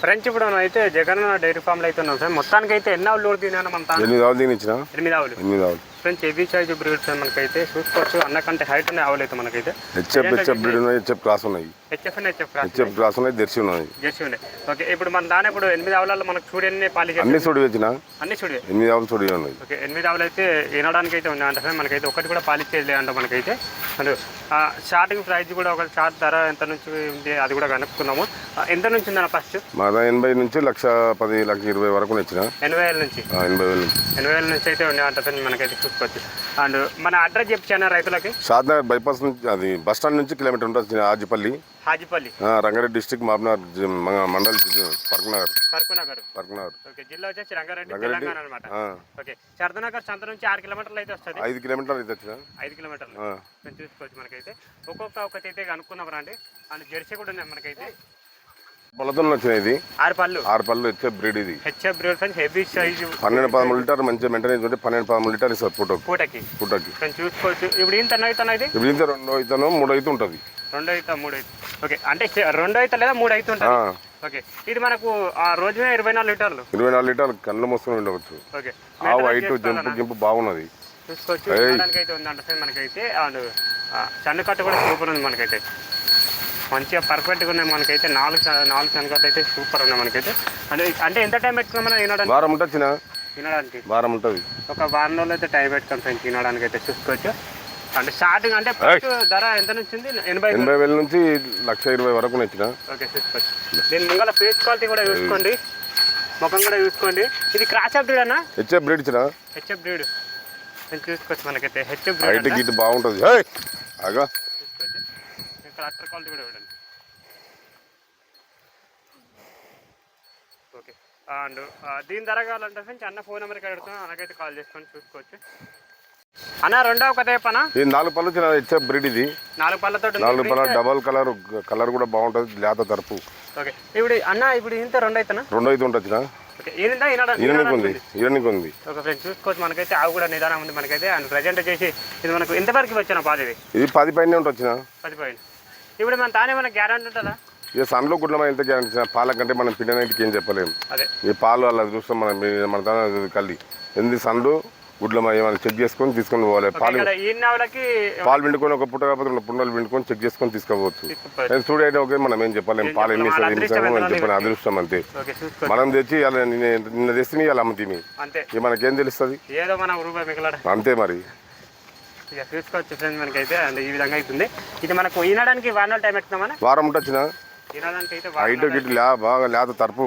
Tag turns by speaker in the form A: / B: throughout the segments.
A: Friends ఇప్పుడు మనం అయితే జగన్ డైరీ ఫామ్లో అయితే ఉన్నాం సార్. మొత్తానికి అయితే ఎన్ని ఆవులు లోడ్ తిన్నాను మన
B: 8 ఆవులు తినిచ్చిన.
A: 8 ఆవులు friends. Heavy size breed sir. మనకైతే చూసుకోవచ్చు అన్నకంటే హైట్ ఉన్నాయి ఆవులు అయితే మనకైతే.
B: హెచ్ఎఫ్ బ్రీడ్ ఉన్నాయి, హెచ్ఎఫ్ క్లాస్ ఉన్నాయి, హెచ్ఎఫ్ క్లాస్ ఉన్నాయి, జెర్సీ ఉన్నాయి.
A: ఓకే. ఇప్పుడు మన దాని ఇప్పుడు 8 ఆవులలో మనకు చూడని పాలిష్
B: అన్ని చూడి వచ్చిన
A: అన్ని చూడి
B: 8 ఆవులు చూడి ఉన్నాయి.
A: ఓకే. 8 ఆవులు అయితే వినడానికి అయితే ఉన్నాయంట సార్. మనకైతే ఒకటి కూడా పాలిష్ చేయలేదంట మనకైతే. అండ్ స్టార్టింగ్ ప్రైస్ కూడా ఒక షార్ట్ ధర ఎంత నుంచి ఉంది అది కూడా కనుక్కున్నాము. ఎంత నుంచి ఉందన్న ఫస్ట్?
B: మాదా 80 నుంచి 1,10,000 1,20,000 వరకు వచ్చిన.
A: 80,000 నుంచి 80,000 నుంచి అయితే ఉన్నాయంట సార్ మనకైతే చూసుకోవచ్చు. అండ్ మన అడ్రస్ చెప్పాను రైతులకి.
B: షాద్నగర్ బైపాస్ నుంచి, అది బస్ స్టాండ్ నుంచి కిలోమీటర్ ఉంటుంది. హాజీపల్లి రంగారెడ్డి డిస్ట్రిక్ట్, మహబూబ్నగర్ మండల్, పర్కునగర్.
A: ఓకే. జిల్లా వచ్చేసి రంగారెడ్డి, తెలంగాణ అనమాట. ఓకే. శారదానగర్ సంత నుంచి 6 కిలోమీటర్లు అయితే వస్తుంది.
B: 5 కిలోమీటర్లు అయితే వచ్చిన.
A: 5 కిలోమీటర్లు చూసుకోవచ్చు. మనకైతే ఒకటి అయితే కనుక్కున్నాం రండి. అండ్ జెర్సీ కూడా ఉన్నాయి మనకైతే.
B: పొలతో వచ్చినాయి. ఇది 6 పళ్ళు హెచ్ఎఫ్ బ్రీడ్. ఇది
A: HF breed friends. Heavy size
B: 12-13 litre మంచిగా మెయింటెనెన్స్ ఉంటే 12-13 లీటర్ ఇస్తుంది పూటకి.
A: చూసుకోవచ్చు. ఇప్పుడు ఇంత అవుతున్నాయి.
B: ఇప్పుడు ఇంత 2 అవుతాను 3 అయితే ఉంటుంది.
A: 2 అవుతా 3 అయితే. ఓకే. అంటే 2 అయితే లేదా 3 అయితే ఉంటుంది. ఓకే. ఇది మనకు ఆ రోజు 24 లీటర్లు.
B: 24 లీటర్లు కళ్ళు మూసుకొని ఉండవచ్చు.
A: ఓకే.
B: ఆవు హైట్ జంపు బాగున్నది.
A: చూసుకోవచ్చు. అయితే ఉందంటే మనకైతే. అండ్ సన్న కట్ట కూడా సూపర్ ఉంది మనకైతే. మంచిగా పర్ఫెక్ట్గా ఉన్నాయి మనకైతే. 4 సన్నకట్ట అయితే సూపర్ ఉన్నాయి మనకైతే. అంటే ఎంత టైం పెట్టుకున్నామన్నా వినడానికి?
B: వారం ఉంటుంది.
A: వినడానికి
B: వారం ఉంటుంది.
A: ఒక వారం రోజులు అయితే టైం పెట్టుకుని ఫ్రెండ్స్ వినడానికి అయితే చూసుకోవచ్చు. అంటే స్టార్టింగ్ అంటే ధర ఎంత నుంచి ఉంది?
B: 80,000 నుంచి 1,20,000 వరకు నచ్చిన.
A: ఓకే. చూసుకోవచ్చు. దీని ముంగల ఫేస్ క్వాలిటీ కూడా చూసుకోండి, ముఖం కూడా చూసుకోండి. ఇది క్రాస్ బ్రీడ్ అన్న?
B: హెచ్ఎఫ్ బ్రీడ్ ఇచ్చిన.
A: హెచ్ఎఫ్ బ్రీడ్ చూసుకోవచ్చు మనకైతే. హెచ్ఎఫ్
B: హైట్ గిట్ బాగుంటుంది. అగా
A: చూసుకోవచ్చు. కలెక్టర్ క్వాలిటీ కూడా చూడండి. ఓకే. అండ్ దీని ధర కావాలంటే ఫ్రెండ్స్ అన్న ఫోన్ నెంబర్కి అడుగుతాను. అలాగైతే కాల్ చేసుకొని చూసుకోవచ్చు. అన్న రెండవ కథ చెప్పనా?
B: ఇది 4 పళ్ళు వచ్చిన హెచ్ఎఫ్ బ్రీడ్. ఇది
A: 4 పళ్ళతో
B: 4 పళ్ళ డబల్ కలర్ కూడా బాగుంటుంది. లేత తరపు.
A: ఓకే. ఇప్పుడు అన్న ఇప్పుడు ఇంత 2 అవుతానా?
B: 2 అయితే ఉంటుంది. ఈయనకి ఉంది.
A: ఒక ఫ్రెండ్స్ చూసుకోవచ్చు. మనకైతే ఆవు కూడా నిదానం ఉంది మనకైతే. అండ్ ప్రజెంట్ చేసి ఇది మనకు ఎంతవరకు వచ్చిన పాలు?
B: ఇది 10 పైన ఉంటుంది.
A: 10 పైన. ఇప్పుడు మన తానే మనకు గ్యారంటీ ఉంటుందా?
B: ఇక సన్లో గుడ్లమా ఎంత గ్యారంటీ? పాల కంటే మనం పిండడానికి ఏం చెప్పలేము.
A: అదే
B: ఈ పాలు అలా చూస్తాం మన కల్లి ఎందు సన్లు గుడ్లమా ఏమైనా చెక్ చేసుకొని తీసుకొని పోవాలి. పాలు పిండుకొని ఒక పుట్ట కాకపోతే 2 పుండలు పిండుకొని చెక్ చేసుకొని తీసుకోవచ్చు. స్టూడియో ఓకే మనం ఏం చెప్పలేము. పాలు ఎన్ని మనం చెప్పాలి. అదృష్టం అంతే. మనం తెచ్చి నిన్న తెస్తే ఇలా అమ్ముతీమి. ఇక మనకేం తెలుస్తుంది? అంతే మరి.
A: ఇక చూసుకోవచ్చు ఫ్రెండ్స్ మనకైతే. అండ్ ఈ విధంగా అవుతుంది. ఇది మనకు ఈనడానికి వారం టైం పెట్టుకున్నామా?
B: వారం ఉంటుంది.
A: ఈనడానికి అయితే
B: హైట్ గిట్ బాగా లేత తరపు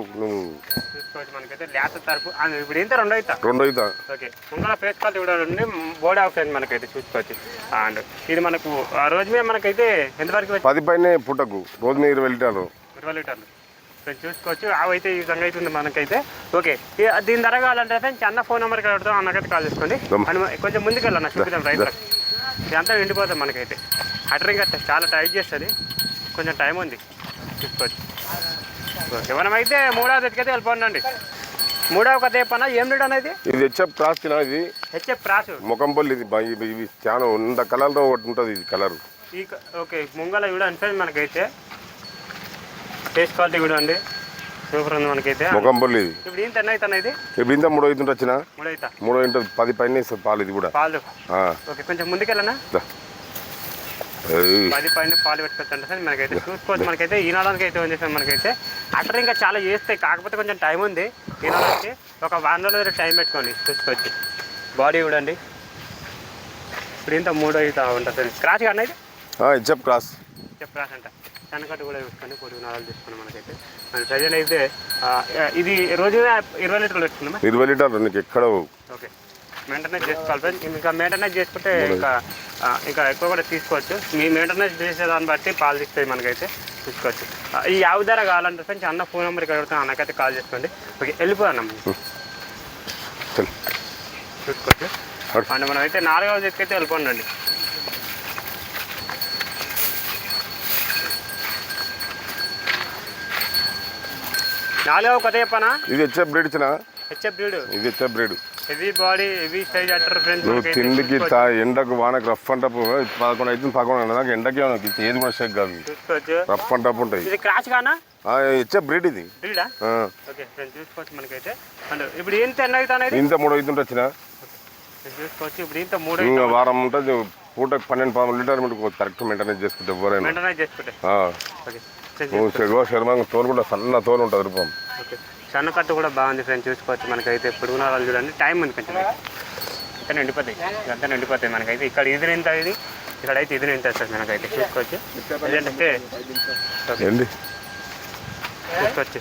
A: చూసుకోవచ్చు మనకైతే. లేత తరపు. ఇప్పుడు ఇంత 2 అవుతా. ఓకే. ముంగల ఫేస్ క్వాలిటీ కూడా ఉంది. బోర్డ్ ఆఫ్ ఫ్రెండ్ మనకైతే చూసుకోవచ్చు. అండ్ ఇది మనకు రోజు మీద మనకైతే ఎంతవరకు?
B: 10 పైన పుట్టకు రోజు మీద 20 లీటర్లు.
A: 20 లీటర్లు చూసుకోవచ్చు. అవి అయితే ఈ విధంగా అవుతుంది మనకైతే. ఓకే. దీని ధర కావాలంటే ఫ్రెండ్స్ అన్న ఫోన్ నెంబర్కి అడుగుతాం. అన్నకైతే కాల్ చేసుకోండి. కొంచెం ముందుకు వెళ్ళాను చూపిద్దాం రైతులకు. ఇదంతా ఎండిపోతుంది మనకైతే. హటరింగ్ అట్ట చాలా టైట్ చేస్తుంది. కొంచెం టైం ఉంది చూసుకోవచ్చు. ఓకే. మనమైతే 3వ ఎత్తుకైతే వెళ్ళిపోండి. 3వ కథ చెప్పన్నా ఏం రేట్ అనేది?
B: ఇది హెచ్ఎఫ్ క్రాస్. ఇది
A: హెచ్ఎఫ్ క్రాస్
B: ముఖం పళ్ళు. ఇది చాలా ఉన్న కలర్లో ఒకటి ఉంటుంది. ఇది కలర్.
A: ఓకే. ముంగల కూడా అంటే మనకైతే ఫేస్ క్వాలిటీ కూడా అండి సూపర్ ఉంది మనకైతే.
B: ముఖం పళ్ళు. ఇది
A: ఇప్పుడు ఇంత ఎన్న అవుతాను? ఇది
B: ఇప్పుడు ఇంత 3 అవుతుంటే వచ్చిన.
A: 3
B: అవుతుంది. 10 పైన ఇస్తుంది పాలు. ఇది కూడా
A: పాలు. ఓకే. కొంచెం ముందుకెళ్ళనా? 10 పైన పాలు పెట్టుకోవచ్చు సార్ మనకైతే. చూసుకోవచ్చు. మనకైతే ఈనాడానికి అయితే ఉంది సార్ మనకైతే. అట్లా ఇంకా చాలా చేస్తాయి. కాకపోతే కొంచెం టైం ఉంది ఈనాడానికి. ఒక వారం రోజులు టైం పెట్టుకోండి చూసుకోవచ్చు. బాడీ కూడా అండి. ఇప్పుడు ఇంత 3 అవుతా ఉంటుంది సార్. క్రాస్ కానీ ఇది
B: హెచ్ఎఫ్ క్రాస్.
A: హెచ్ఎఫ్ క్రాస్ అంట. సన్నకట్టు కూడా చూసుకొని 4 నాలుగు తీసుకున్నాం మనకైతే. మన ప్రజెంట్ అయితే ఇది రోజు 20 లీటర్లు పెట్టుకున్నామా?
B: 20 లీటర్లు నీకు ఎక్కడ.
A: ఓకే. మెయింటెనెన్స్ చేసుకోవాలి. ఇంకా మెయింటెనెన్స్ చేసుకుంటే ఇంకా ఎక్కువ కూడా తీసుకోవచ్చు. మీ మెయింటెనెన్స్ చేసేదాన్ని బట్టి పాలు తీస్తాయి మనకైతే చూసుకోవచ్చు. ఈ ఆవు ధర కావాలంటే ఫ్రెండ్స్ అన్న ఫోన్ నెంబర్కి అడుగుతాను. అన్నకైతే కాల్ చేసుకోండి. ఓకే. వెళ్ళిపోయాం చూసుకోవచ్చు. అండ్ మనం అయితే 4వ ఎత్తుకైతే వెళ్ళిపోండి. 4వ కథ చెప్పనా?
B: ఇది హెచ్ఎఫ్ బ్రీడ్ ఇచ్చిన.
A: HF breed.
B: ఇది HF breed.
A: Heavy body heavy size udder friends.
B: నువ్వు తిండికి ఎండకు వానకు రఫ్ అండ్ టప్ 11 అవుతుంది 11 దాకా ఎండకే ఏది కూడా షేక్ కాదు,
A: చూసుకోవచ్చు.
B: రఫ్ అండ్ టప్ ఉంటాయి.
A: ఇది క్రాచ్ గానా
B: ఇచ్చే బ్రీడ్ ఇది.
A: బ్రీడా? ఓకే ఫ్రెండ్స్ చూసుకోవచ్చు మనకైతే. అండ్ ఇప్పుడు ఇంత ఎన్ని అవుతాయి?
B: ఇంత 3 అవుతుంటే వచ్చిన
A: చూసుకోవచ్చు. ఇప్పుడు ఇంత 3
B: వారం ఉంటుంది. పూటకు 12 లీటర్ మీకు కరెక్ట్ మెయింటెనెన్స్ చేసుకుంటే ఎవరైనా
A: మెయింటెనెన్స్ చేసుకుంటే.
B: శర్మ తోలు కూడా సన్న తోలు ఉంటుంది రూపం.
A: ఓకే సన్న కట్టు కూడా బాగుంది ఫ్రెండ్స్ చూసుకోవచ్చు మనకైతే. పొడుగున వాళ్ళు చూడండి, టైం ఉంది కొంచెం. అంతా నిండిపోతాయి, ఇదంతా నిండిపోతాయి మనకైతే. ఇక్కడ ఇది ఇంత, ఇది ఇక్కడైతే ఇది ఇంత వస్తుంది మనకైతే. చూసుకోవచ్చు ఏంటంటే చూసుకోవచ్చు.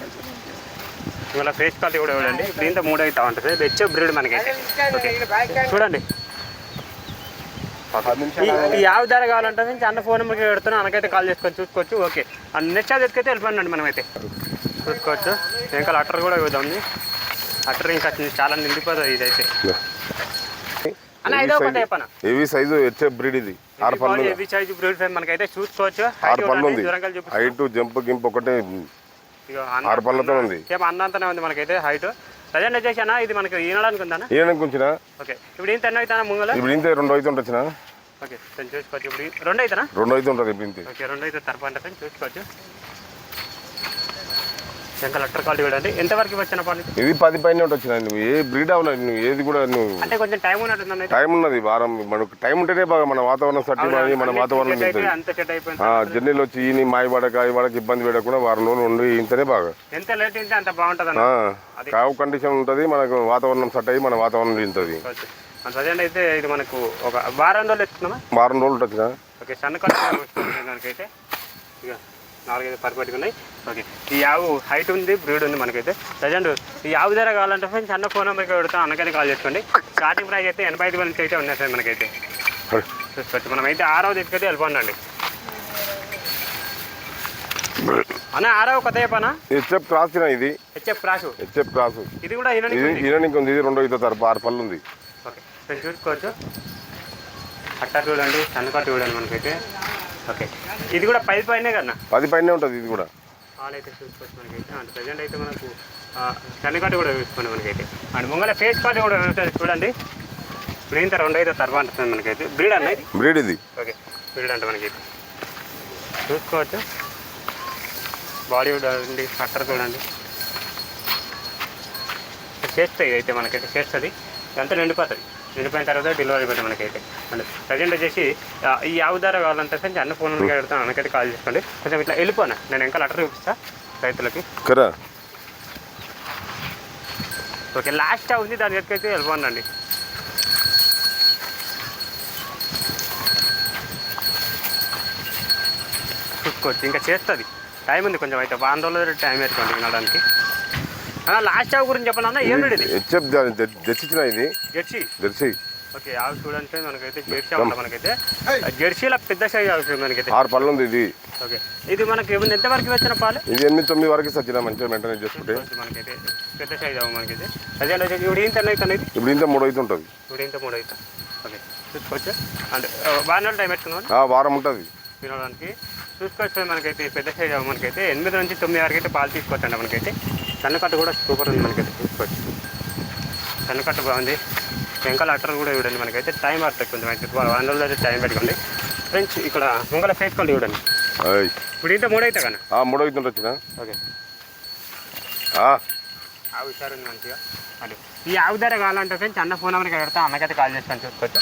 A: ఇవాళ ఫేస్ క్వాలిటీ కూడా చూడండి. ఇప్పుడు ఇంత 3 అవుతా ఉంటుంది. హెచ్ బ్రీడ్ మనకైతే. ఓకే చూడండి. ఈ యావ ధర కావాలంటే అన్న ఫోన్ నెంబర్కి పెడుతున్నాను, అనకైతే కాల్ చేసుకొని చూసుకోవచ్చు. ఓకే నెక్స్ట్ అది ఎత్తుకైతే వెళ్ళిపోయినండి మనమైతే. చూసుకోవచ్చు ఇంకా అట్టర్ కూడా ఉంది. అట్టర్ ఇంకా చాలా నిండిపోతుంది ఇదైతే. అన్న ఐదో ఒకటి చెప్పనా,
B: హెవీ సైజు హెచ్ఎఫ్ బ్రీడ్ ఇది. 6 పళ్ళు
A: హెవీ సైజ్ బ్రీడ్ మనకైతే. చూసుకోవచ్చు
B: 6 పళ్ళు ఉంది. హైట్ జంప్ గింప్ ఒకటే 6 పళ్ళతో ఉంది.
A: సేమ్ అన్నంతనే ఉంది మనకైతే హైట్. ప్రజెంట్ వచ్చేసి అన్న ఇది మనకి ఈనడానికి ఉందా?
B: ఈనడానికి ఉంచిన.
A: ఓకే ఇప్పుడు ఇంత ఎన్నో అవుతానా ముంగల?
B: ఇప్పుడు ఇంత 2 అవుతుంటే వచ్చిన.
A: ఓకే చూసుకోవచ్చు. ఇప్పుడు 2 అవుతానా?
B: 2 అవుతుంటుంది ఇప్పుడు ఇంత.
A: ఓకే 2 అయితే తరపు అంటే చూసుకోవచ్చు. ఇంకా లెటర్ క్వాలిటీ కూడా అండి. ఎంతవరకు వచ్చిన పాలు?
B: ఇది 10 పైన వచ్చిన. నువ్వు ఏ బ్రీడ్ అవ్వాలి, నువ్వు ఏది కూడా నువ్వు
A: అంటే కొంచెం టైం ఉన్నట్టు.
B: టైం ఉన్నది. వారం మనకు టైం ఉంటేనే బాగా మన వాతావరణం సట్టి మన వాతావరణం జర్నీలో వచ్చి ఈని మాయవాడకి ఇబ్బంది పెట్టకుండా వారం రోజులు ఉండి ఇంతనే బాగా.
A: ఎంత లేట్ అయితే అంత బాగుంటుంది.
B: కావు కండిషన్ ఉంటుంది, మనకు వాతావరణం సెట్ అయ్యి మన వాతావరణం తింటుంది.
A: ప్రజెంట్ అయితే ఇది మనకు ఒక వారం రోజులు ఎత్తుకున్నామా?
B: వారం రోజులు వచ్చిన.
A: ఓకే సన్న దానికైతే ఇక 4-5 పర్ఫెక్ట్గా ఉన్నాయి. ఓకే ఈ యావు హైట్ ఉంది, బ్రీడ్ ఉంది మనకైతే. ప్రజెంట్ ఈ యావు ధర కావాలంటే ఫ్రెండ్స్ అన్న ఫోన్ నెంబర్కి పెడతాం, అన్నకైతే కాల్ చేసుకోండి. స్టార్టింగ్ ప్రైస్ అయితే 85 నుంచి అయితే ఉన్నాయి సార్ మనకైతే. చూసుకోవచ్చు మనమైతే 6వ తీసుకైతే వెళ్ళిపోండి. అన్న 6వ కొత్త చెప్పనా?
B: హెచ్ఎఫ్ క్రాస్ ఇది.
A: HF cross.
B: హెచ్ఎఫ్ క్రాస్
A: ఇది కూడా
B: ఈనానికి ఉంది. ఇది 2 అవుతుంది తరపు 6 పళ్ళు ఉంది.
A: ఓకే చూసుకోవచ్చు. అట్ట చూడండి, సన్నకట్టు చూడండి మనకైతే. ఓకే ఇది కూడా 10 పైనే కదా?
B: 10 పైనే ఉంటుంది ఇది కూడా.
A: పాలు అయితే చూసుకోవచ్చు మనకైతే. అండ్ ప్రజెంట్ అయితే మనకు సన్నకట్టు కూడా చూసుకోండి మనకైతే. అండ్ ముంగల ఫేస్ క్వాలిటీ కూడా చూడండి. ఇప్పుడు ఇంత 2 అయితే తర్వాత అంటుంది మనకైతే. బ్రీడ్ అన్న ఇది?
B: బ్రీడ్ ఇది.
A: ఓకే బ్రీడ్ అంటే మనకైతే చూసుకోవచ్చు. బాడీ చూడండి, కట్టర్ చూడండి, చేస్తాయి అయితే మనకైతే. చేస్తుంది ఇదంతా నిండిపోతుంది. నిండిపోయిన తర్వాత డెలివరీ పెట్టి మనకైతే. అండ్ ప్రజెంట్ వచ్చేసి ఈ యావ ధర కావాలంటే కొంచెం అన్న ఫోన్ పెడతాను, అన్నకైతే కాల్ చేసుకోండి. కొంచెం ఇట్లా వెళ్ళిపోనా, నేను ఇంకా లెటర్ చూపిస్తా రైతులకి. ఓకే లాస్ట్ ఉంది, దాని ఎక్కైతే వెళ్ళిపోండి. చూసుకోవచ్చు ఇంకా చేస్తుంది. టైం ఉంది కొంచెం అయితే. 1 రోజులు టైం పెట్టుకోండి వినడానికి. లాస్ట్ చావు గురించి చెప్పాలన్నా ఏం ఇది?
B: జెర్సీ ఇది. జెర్సీ
A: ఓకే ఆవు చూడండి మనకైతే. జెర్సీ ఉంటుంది మనకైతే. జెర్సీలో పెద్ద సైజ్ అవుతుంది మనకైతే.
B: 6 పళ్ళు ఉంది ఇది.
A: ఓకే ఇది మనకి ఎంతవరకు వచ్చిన పాలు?
B: ఇది 8-9 వరకు వచ్చిన మంచిగా మెయింటెనెన్స్ చేసుకుంటే
A: మనకైతే పెద్ద సైజ్ అవ్వ మనకైతే. అదే ఇప్పుడు ఇంత అవుతుంది.
B: ఇప్పుడు ఇంత 3 అవుతుంటుంది.
A: ఇప్పుడు ఇంత 3 అవుతుంది. ఓకే చూసుకోవచ్చు. అంటే వారం టైం పెట్టుకున్నాం,
B: వారం ఉంటుంది
A: తినడానికి. చూసుకోవచ్చు మనకైతే పెద్ద సైజ్ అవ్వ మనకైతే. 8 నుంచి 9 వరకు అయితే పాలు తీసుకోవచ్చండి మనకైతే. సన్నకట్టు కూడా సూపర్ ఉంది మనకైతే. చూసుకోవచ్చు సన్నకట్టు బాగుంది. వెంకల అట్టర్ కూడా చూడండి మనకైతే. టైం పడుతుంది కొంచెం అయితే. 1 రోజులు అయితే టైం పెట్టుకోండి ఫ్రెండ్స్. ఇక్కడ ముంగల ఫేస్ క్వాలిటీ చూడండి. ఇప్పుడు ఇంత 3 అవుతా కదా?
B: 3 అవుతుంటే వచ్చిన.
A: ఓకే ఆ హుషారు ఉంది మంచిగా. అంటే ఈ ఆవు ధర కావాలంటే ఫ్రెండ్స్ అన్న ఫోన్ నెంబర్కి పెడతా, అన్నకైతే కాల్ చేసుకొని చూసుకోవచ్చు.